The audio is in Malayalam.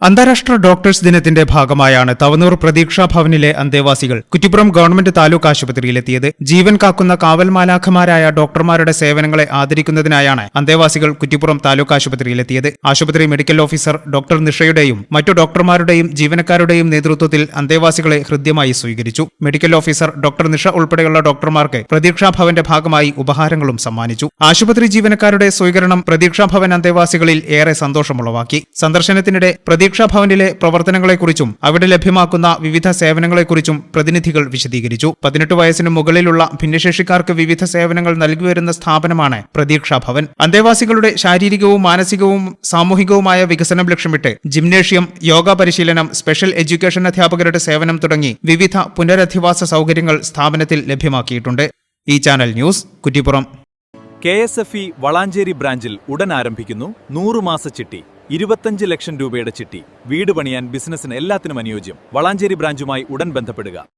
അന്താരാഷ്ട്ര ഡോക്ടേഴ്സ് ദിനത്തിന്റെ ഭാഗമായാണ് തവനൂർ പ്രതീക്ഷാ ഭവനിലെ അന്തേവാസികൾ കുറ്റിപ്പുറം ഗവൺമെന്റ് താലൂക്ക് ആശുപത്രിയിലെത്തിയത്. ജീവൻ കാക്കുന്ന കാവൽ മാലാഖമാരായ ഡോക്ടർമാരുടെ സേവനങ്ങളെ ആദരിക്കുന്നതിനായാണ് അന്തേവാസികൾ കുറ്റിപ്പുറം താലൂക്ക് ആശുപത്രിയിലെത്തിയത്. ആശുപത്രി മെഡിക്കൽ ഓഫീസർ ഡോക്ടർ നിഷയുടെയും മറ്റു ഡോക്ടർമാരുടെയും ജീവനക്കാരുടെയും നേതൃത്വത്തിൽ അന്തേവാസികളെ ഹൃദ്യമായി സ്വീകരിച്ചു. മെഡിക്കൽ ഓഫീസർ ഡോക്ടർ നിഷ ഉൾപ്പെടെയുള്ള ഡോക്ടർമാർക്ക് പ്രതീക്ഷാ ഭവന്റെ ഭാഗമായി ഉപഹാരങ്ങളും സമ്മാനിച്ചു. ആശുപത്രി ജീവനക്കാരുടെ സ്വീകരണം പ്രതീക്ഷാ ഭവൻ അന്തേവാസികളിൽ ഏറെ സന്തോഷമുളവാക്കി. സന്ദർശനത്തിനിടെ പ്രതീക്ഷാ ഭവനിലെ പ്രവർത്തനങ്ങളെക്കുറിച്ചും അവിടെ ലഭ്യമാക്കുന്ന വിവിധ സേവനങ്ങളെക്കുറിച്ചും പ്രതിനിധികൾ വിശദീകരിച്ചു. 18 വയസ്സിന് മുകളിലുള്ള ഭിന്നശേഷിക്കാർക്ക് വിവിധ സേവനങ്ങൾ നൽകിവരുന്ന സ്ഥാപനമാണ് പ്രതീക്ഷാ ഭവൻ. അന്തേവാസികളുടെ ശാരീരികവും മാനസികവും സാമൂഹികവുമായ വികസനം ലക്ഷ്യമിട്ട് ജിംനേഷ്യം, യോഗ പരിശീലനം, സ്പെഷ്യൽ എഡ്യൂക്കേഷൻ അധ്യാപകരുടെ സേവനം തുടങ്ങി വിവിധ പുനരധിവാസ സൗകര്യങ്ങൾ സ്ഥാപനത്തിൽ ലഭ്യമാക്കിയിട്ടുണ്ട്. ഈ channel news, Kuttippuram. KSFE Valanchery ബ്രാഞ്ചിൽ ഉടൻ ആരംഭിക്കുന്നു 100 മാസ ചിട്ടി. 25 ലക്ഷം രൂപയുടെ ചിട്ടി. വീട് പണിയാൻ, ബിസിനസിന് എല്ലാത്തിനും അനുയോജ്യം. വളാഞ്ചേരി ബ്രാഞ്ചുമായി ഉടൻ ബന്ധപ്പെടുക.